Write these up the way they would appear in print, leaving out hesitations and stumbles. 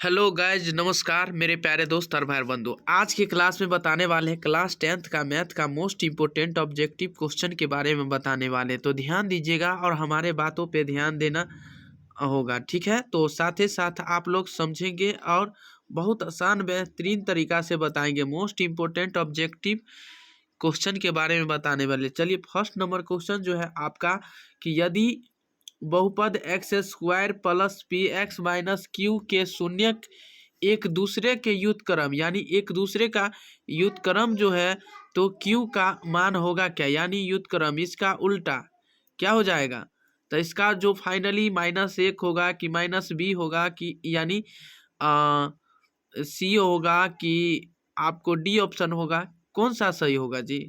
Hello guys, नमस्कार मेरे प्यारे दोस्त और भाई बंधु। आज की क्लास में बताने वाले हैं क्लास 10th का मैथ का मोस्ट इम्पोर्टेंट ऑब्जेक्टिव क्वेश्चन के बारे में बताने वाले हैं। तो ध्यान दीजिएगा और हमारे बातों पे ध्यान देना होगा, ठीक है। तो साथ ही साथ आप लोग समझेंगे और बहुत आसान बेहतरीन तरीका से बताएंगे। मोस्ट इम्पोर्टेंट ऑब्जेक्टिव क्वेश्चन के बारे में बताने वाले। चलिए, फर्स्ट नंबर क्वेश्चन जो है आपका कि यदि बहुपद x square plus P x minus Q के शून्य एक दूसरे के व्युत्क्रम यानी एक दूसरे का व्युत्क्रम जो है तो क्यू का मान होगा क्या, यानी व्युत्क्रम इसका उल्टा क्या हो जाएगा। तो इसका जो फाइनली -1 होगा कि -b होगा कि यानी सी होगा कि आपको डी ऑप्शन होगा, कौन सा सही होगा जी।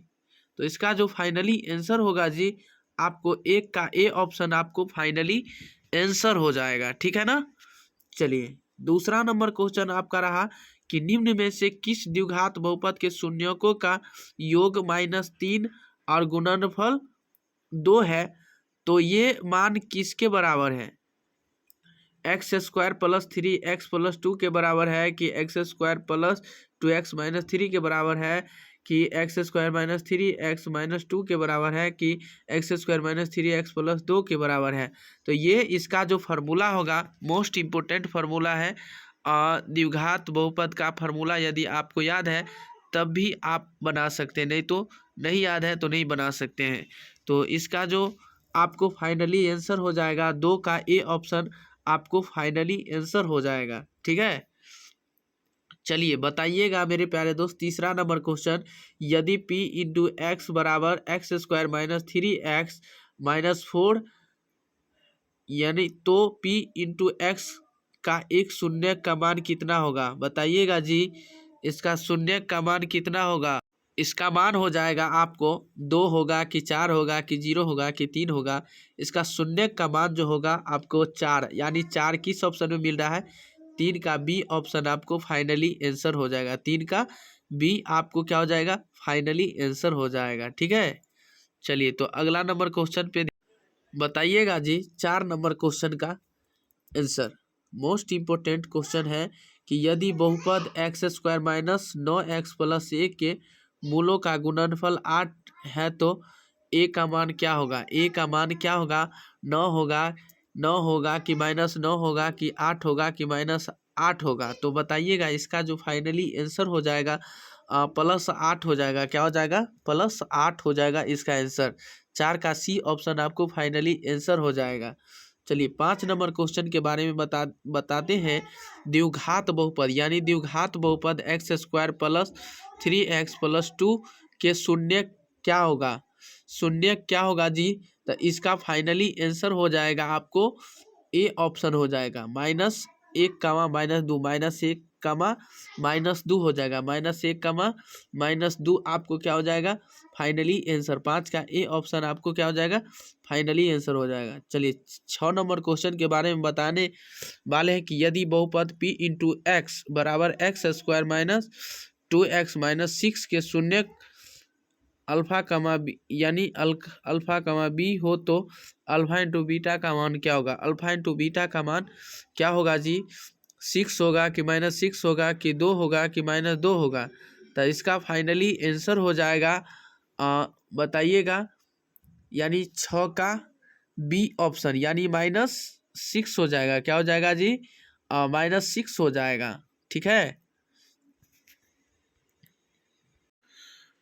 तो इसका जो फाइनली आंसर होगा जी आपको एक का ए ऑप्शन आपको फाइनली आंसर हो जाएगा, ठीक है ना। चलिए, दूसरा नंबर क्वेश्चन आपका रहा कि निम्न में से किस द्विघात बहुपद के शून्यकों का योग -3 और गुणनफल 2 है, तो ये मान किसके बराबर है। X square plus 3x plus 2 के बराबर है कि x square plus 2x minus 3 के बराबर है कि x square minus 3x minus 2 के बराबर है कि x square minus 3x plus 2 के बराबर है। तो ये इसका जो फार्मूला होगा मोस्ट इम्पोर्टेंट फार्मूला है। द्विघात बहुपद का फार्मूला यदि आपको याद है तब भी आप बना सकते हैं, नहीं तो नहीं याद है तो नहीं बना सकते हैं। तो इसका जो आपको फाइनली आंसर हो जाएगा 2 का ए ऑप्शन आपको फाइनली आंसर हो जाएगा, ठीक है। चलिए बताइएगा मेरे प्यारे दोस्त, तीसरा नंबर क्वेश्चन यदि p इंटू एक्स बराबर x square minus 3x minus 4 यानी तो p इंटू एक्स का एक शून्य का मान कितना होगा, बताइएगा जी। इसका शून्य का मान कितना होगा। इसका मान हो जाएगा आपको 2 होगा कि 4 होगा कि 0 होगा कि 3 होगा। इसका शून्य का मान जो होगा आपको 4, यानी 4 किस ऑप्शन में मिल रहा है, 3 का बी ऑप्शन आपको फाइनली आंसर हो जाएगा। 3 का बी आपको क्या हो जाएगा, फाइनली आंसर हो जाएगा, ठीक है। चलिए, तो अगला नंबर क्वेश्चन पे बताइएगा जी। 4 नंबर क्वेश्चन का आंसर मोस्ट इम्पोर्टेंट क्वेश्चन है कि यदि बहुपद x square minus 9x plus 1 के मूलों का गुणनफल 8 है तो ए का मान क्या होगा। ए का मान क्या होगा, 9 होगा, 9 होगा कि -9 होगा कि 8 होगा कि -8 होगा। तो बताइएगा इसका जो फाइनली आंसर हो जाएगा +8 हो जाएगा। क्या हो जाएगा, +8 हो जाएगा इसका आंसर। 4 का सी ऑप्शन आपको फाइनली आंसर हो जाएगा। चलिए, 5 नंबर क्वेश्चन के बारे में बताते हैं। द्विघात बहुपद यानी द्विघात बहुपद x square plus 3x plus 2 के शून्य क्या होगा, शून्य क्या होगा जी। तो इसका फाइनली आंसर हो जाएगा आपको ए ऑप्शन हो जाएगा, -1 कामा -2 -1 कामा -2 हो जाएगा। -1 कामा -2 आपको क्या हो जाएगा, फाइनली आंसर। 5 का ए ऑप्शन आपको क्या हो जाएगा, फाइनली आंसर हो जाएगा। चलिए, 6 नंबर क्वेश्चन के बारे में बताने वाले हैं कि यदि बहुपद p इंटू एक्स बराबर x square minus 2x minus 6 के शून्य अल्फा कमा बी यानी अल्फा कमा बी हो तो अल्फा इंटू बीटा का मान क्या होगा। अल्फा इंटू बीटा का मान क्या होगा जी, 6 होगा कि -6 होगा कि 2 होगा कि -2 होगा। तो इसका फाइनली आंसर हो जाएगा बताइएगा, यानी 6 का बी ऑप्शन यानी -6 हो जाएगा। क्या हो जाएगा जी, -6 हो जाएगा, ठीक है।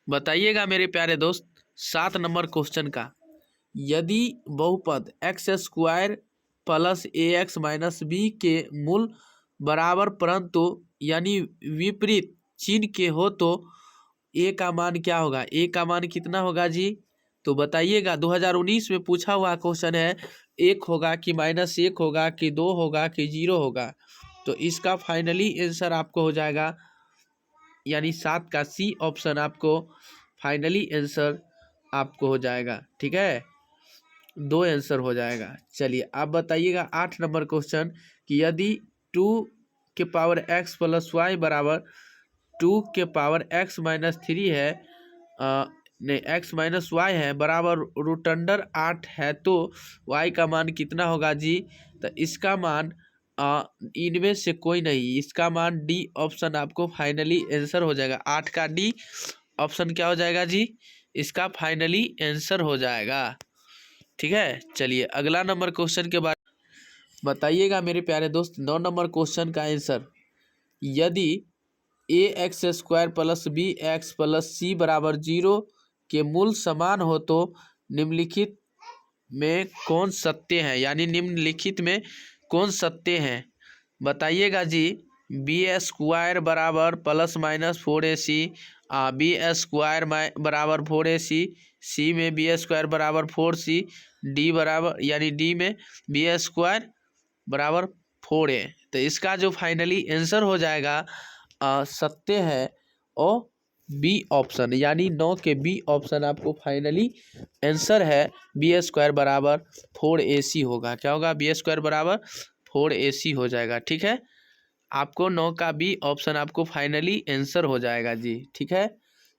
बताइएगा मेरे प्यारे दोस्त 7 नंबर क्वेश्चन का यदि बहुपद x square plus ax minus b के मूल बराबर परंतु यानी विपरीत चिन्ह के हो तो ए का मान क्या होगा। ए का मान कितना होगा जी, तो बताइएगा। 2019 में पूछा हुआ क्वेश्चन है, 1 होगा कि -1 होगा कि 2 होगा कि 0 होगा। तो इसका फाइनली आंसर आपको हो जाएगा, यानी 7 का सी ऑप्शन आपको फाइनली आंसर आपको हो जाएगा, ठीक है। 2 आंसर हो जाएगा। चलिए, आप बताइएगा 8 नंबर क्वेश्चन कि यदि 2 के पावर x प्लस वाई बराबर 2 के पावर x माइनस 3 है नहीं x माइनस वाई है बराबर √8 है तो y का मान कितना होगा जी। तो इसका मान इनमें से कोई नहीं, इसका मान डी ऑप्शन आपको फाइनली आंसर हो जाएगा। 8 का डी ऑप्शन क्या हो जाएगा जी, इसका फाइनली आंसर हो जाएगा। ठीक है, चलिए अगला नंबर क्वेश्चन के बारे बताइएगा मेरे प्यारे दोस्त। 9 नंबर क्वेश्चन का आंसर, यदि a x square plus b x plus c बराबर 0 के मूल समान हो तो निम्नलिखित में कौन सत्य है, यानी निम्नलिखित में कौन सत्य है बताइएगा जी। बी स्क्वायर बराबर plus minus 4ac, b square बराबर 4ac, सी में बी स्क्वायर बराबर 4c, डी बराबर यानी डी में बी स्क्वायर बराबर 4a। तो इसका जो फाइनली आंसर हो जाएगा सत्य है और बी ऑप्शन, यानी 9 के बी ऑप्शन आपको फाइनली आंसर है। बी स्क्वायर बराबर 4ac होगा। क्या होगा, बी स्क्वायर बराबर 4ac हो जाएगा। ठीक है, आपको 9 का बी ऑप्शन आपको फाइनली आंसर हो जाएगा जी। ठीक है,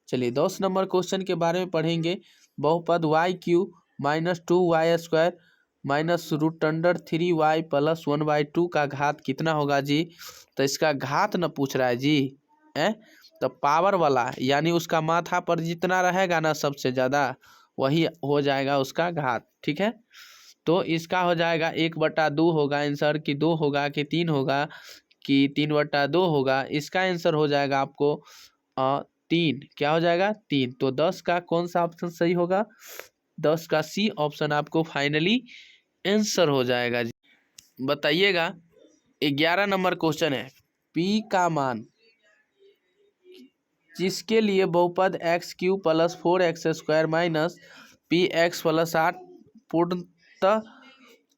चलिए 10 नंबर क्वेश्चन के बारे में पढ़ेंगे। बहुपद y cube minus 2y square minus √3y plus 1/2 का घात कितना होगा जी। तो इसका घात न पूछ रहा है जी, तो पावर वाला, यानी उसका माथा पर जितना रहेगा ना सबसे ज़्यादा वही हो जाएगा उसका घात। ठीक है, तो इसका हो जाएगा 1/2 होगा आंसर, कि 2 होगा कि 3 होगा कि 3/2 होगा। इसका आंसर हो जाएगा आपको 3। क्या हो जाएगा, 3। तो 10 का कौन सा ऑप्शन सही होगा, 10 का सी ऑप्शन आपको फाइनली आंसर हो जाएगा जी। बताइएगा 11 नंबर क्वेश्चन है, पी का मान जिसके लिए बहुपद x Q plus 4x square minus P x plus 8 पूर्णतः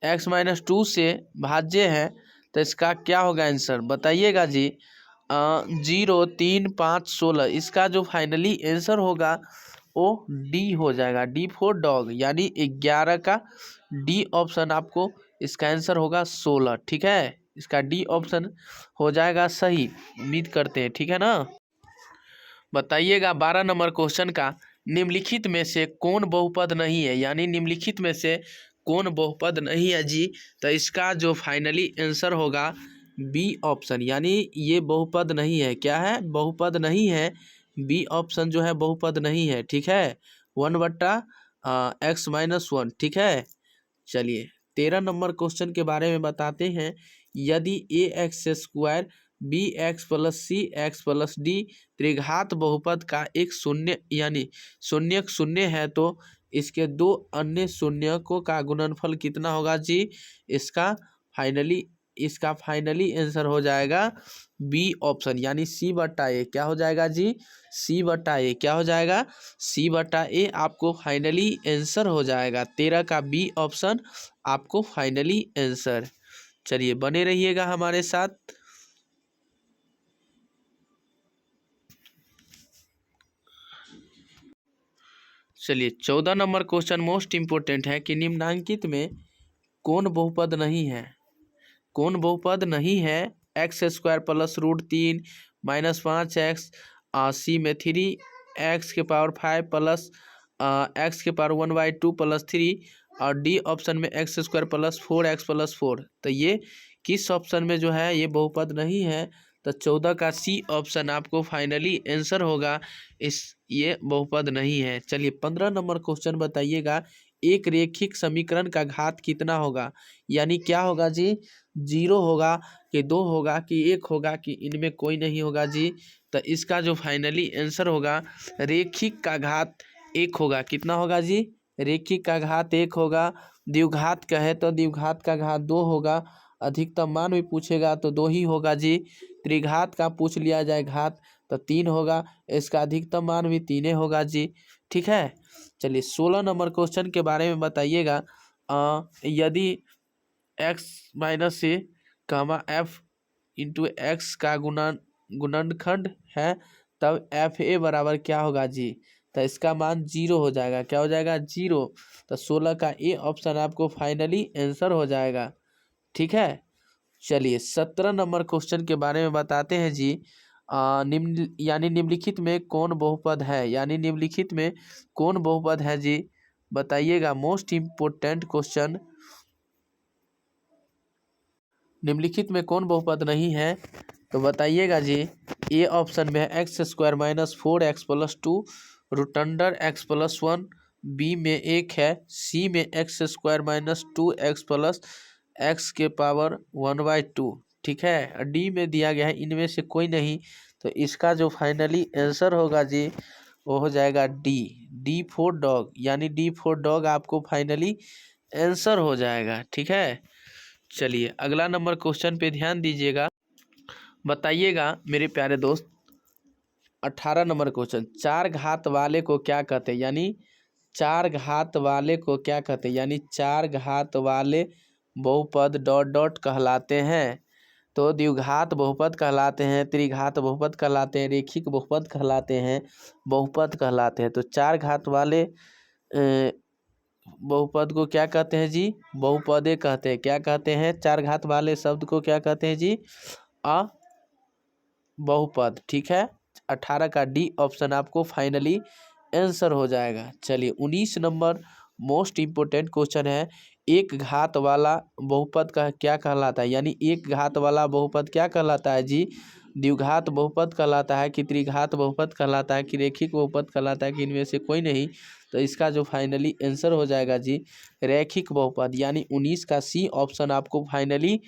x माइनस 2 से भाज्य है, तो इसका क्या होगा आंसर बताइएगा जी। 0, 3, 5, 16, इसका जो फाइनली आंसर होगा वो डी हो जाएगा, डी फॉर डॉग, यानी 11 का डी ऑप्शन आपको इसका आंसर होगा 16। ठीक है, इसका डी ऑप्शन हो जाएगा सही, उम्मीद करते हैं। ठीक है ना, बताइएगा 12 नंबर क्वेश्चन का, निम्नलिखित में से कौन बहुपद नहीं है, यानी निम्नलिखित में से कौन बहुपद नहीं है जी। तो इसका जो फाइनली आंसर होगा बी ऑप्शन, यानी ये बहुपद नहीं है। क्या है, बहुपद नहीं है, बी ऑप्शन जो है बहुपद नहीं है। ठीक है, 1/x-1। ठीक है, चलिए 13 नंबर क्वेश्चन के बारे में बताते हैं। यदि a x square b x plus c x plus d त्रिघात बहुपद का एक शून्य यानी शून्यक शून्य है तो इसके दो अन्य शून्यकों का गुणनफल कितना होगा जी। इसका फाइनली आंसर हो जाएगा बी ऑप्शन, यानी C/A। क्या हो जाएगा जी, C/A। क्या हो जाएगा, C/A आपको फाइनली आंसर हो जाएगा। 13 का बी ऑप्शन आपको फाइनली आंसर। चलिए बने रहिएगा हमारे साथ। चलिए 14 नंबर क्वेश्चन मोस्ट इम्पोर्टेंट है कि निम्नांकित में कौन बहुपद नहीं है, कौन बहुपद नहीं है। x² प्लस √3 माइनस 5x, सी में 3x⁵ प्लस x⁴ प्लस 3, और डी ऑप्शन में x² प्लस 4x प्लस 4। तो ये किस ऑप्शन में जो है ये बहुपद नहीं है। तो 14 का सी ऑप्शन आपको फाइनली आंसर होगा, ये बहुपद नहीं है। चलिए 15 नंबर क्वेश्चन बताइएगा, एक रेखिक समीकरण का घात कितना होगा, यानी क्या होगा जी, 0 होगा कि 2 होगा कि 1 होगा कि इनमें कोई नहीं होगा जी। तो इसका जो फाइनली आंसर होगा रेखिक का घात 1 होगा। कितना होगा जी, रेखिक का घात 1 होगा। द्विघात कहे तो द्विघात का घात 2 होगा। अधिकतम मान भी पूछेगा तो 2 ही होगा जी। त्रिघात का पूछ लिया जाए घात तो 3 होगा, इसका अधिकतम मान भी 3 होगा जी। ठीक है, चलिए 16 नंबर क्वेश्चन के बारे में बताइएगा। यदि x माइनस ए कामा f इंटू एक्स का गुणनखंड है तब FA बराबर क्या होगा जी। तो इसका मान 0 हो जाएगा। क्या हो जाएगा, 0। तो 16 का ए ऑप्शन आपको फाइनली आंसर हो जाएगा। ठीक है, चलिए 17 नंबर क्वेश्चन के बारे में बताते हैं जी। निम्नलिखित में कौन बहुपद है, यानी निम्नलिखित में कौन बहुपद है जी बताइएगा। मोस्ट इम्पोर्टेंट क्वेश्चन निम्नलिखित में कौन बहुपद नहीं है, तो बताइएगा जी। ए ऑप्शन में है x square minus 4x plus 2 root under x plus 1, B में 1 है, सी में x square minus 2x plus x के पावर 1/2, ठीक है। डी में दिया गया है इनमें से कोई नहीं, तो इसका जो फाइनली आंसर होगा जी वो हो जाएगा डी फॉर डॉग, यानी डी फॉर डॉग आपको फाइनली आंसर हो जाएगा, ठीक है। चलिए अगला नंबर क्वेश्चन पे ध्यान दीजिएगा, बताइएगा मेरे प्यारे दोस्त। 18 नंबर क्वेश्चन, चार घात वाले को क्या कहते हैं, यानी चार घात वाले को क्या कहते हैं, यानी चार घात वाले बहुपद डॉट डॉट कहलाते हैं। तो द्विघात बहुपद कहलाते हैं, त्रिघात बहुपद कहलाते हैं, रेखिक बहुपद कहलाते हैं, बहुपद कहलाते हैं। तो चार घात वाले बहुपद को क्या कहते हैं जी, बहुपदे कहते हैं। क्या कहते हैं, चार घात वाले शब्द को क्या कहते हैं जी, अ बहुपद, ठीक है। 18 का डी ऑप्शन आपको फाइनली आंसर हो जाएगा। चलिए 19 नंबर मोस्ट इम्पोर्टेंट क्वेश्चन है, एक घात वाला बहुपद का क्या कहलाता है, यानी एक घात वाला बहुपद क्या कहलाता है जी, द्विघात बहुपद कहलाता है कि त्रिघात बहुपद कहलाता है कि रेखिक बहुपद कहलाता है कि इनमें से कोई नहीं। तो इसका जो फाइनली आंसर हो जाएगा जी रैखिक बहुपद, यानी 19 का सी ऑप्शन आपको फाइनली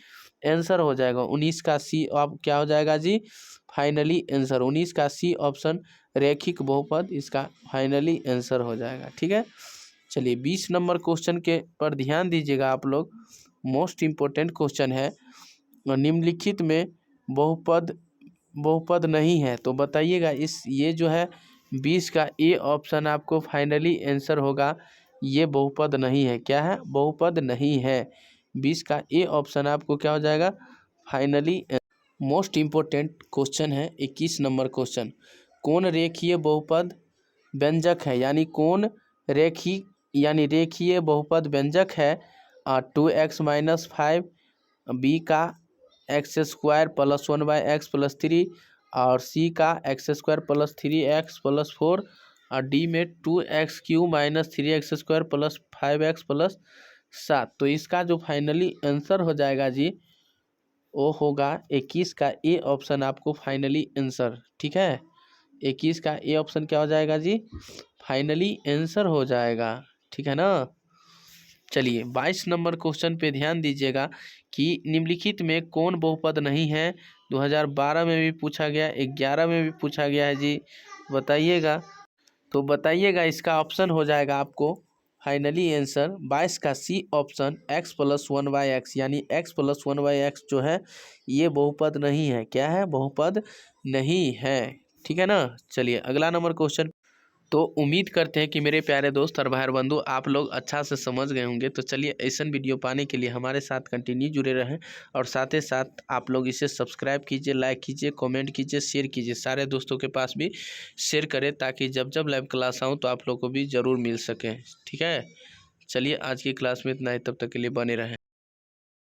आंसर हो जाएगा। 19 का सी आप क्या हो जाएगा जी फाइनली आंसर, 19 का सी ऑप्शन रैखिक बहुपद इसका फाइनली आंसर हो जाएगा, ठीक है। चलिए 20 नंबर क्वेश्चन के पर ध्यान दीजिएगा आप लोग, मोस्ट इम्पोर्टेंट क्वेश्चन है। निम्नलिखित में बहुपद नहीं है, तो बताइएगा इस ये जो है 20 का ए ऑप्शन आपको फाइनली आंसर होगा, ये बहुपद नहीं है। क्या है, बहुपद नहीं है। 20 का ए ऑप्शन आपको क्या हो जाएगा फाइनली। मोस्ट इम्पोर्टेंट क्वेश्चन है 21 नंबर क्वेश्चन, कौन रेखीय बहुपद व्यंजक है, यानी कौन रेखीय बहुपद व्यंजक है। 2x माइनस 5, बी का x square plus 1/x plus 3, और सी का x square plus 3x plus 4, और डी में 2x³ minus 3x square plus 5x plus 7। तो इसका जो फाइनली आंसर हो जाएगा जी वो होगा 21 का ए ऑप्शन आपको फाइनली आंसर, ठीक है। 21 का ए ऑप्शन क्या हो जाएगा जी फाइनली आंसर हो जाएगा, ठीक है ना। चलिए 22 नंबर क्वेश्चन पे ध्यान दीजिएगा कि निम्नलिखित में कौन बहुपद नहीं है। 2012 में भी पूछा गया, 11 में भी पूछा गया है जी, बताइएगा। तो बताइएगा इसका ऑप्शन हो जाएगा आपको फाइनली आंसर 22 का C option x plus 1/x, यानी x प्लस 1/x जो है ये बहुपद नहीं है। क्या है, बहुपद नहीं है, ठीक है ना। चलिए अगला नंबर क्वेश्चन। तो उम्मीद करते हैं कि मेरे प्यारे दोस्त और भाई बंधु आप लोग अच्छा से समझ गए होंगे। तो चलिए ऐसा वीडियो पाने के लिए हमारे साथ कंटिन्यू जुड़े रहें, और साथ ही साथ आप लोग इसे सब्सक्राइब कीजिए, लाइक कीजिए, कमेंट कीजिए, शेयर कीजिए, सारे दोस्तों के पास भी शेयर करें ताकि जब जब लाइव क्लास आऊँ तो आप लोग को भी ज़रूर मिल सके, ठीक है। चलिए आज की क्लास में इतना ही, तब तक के लिए बने रहें।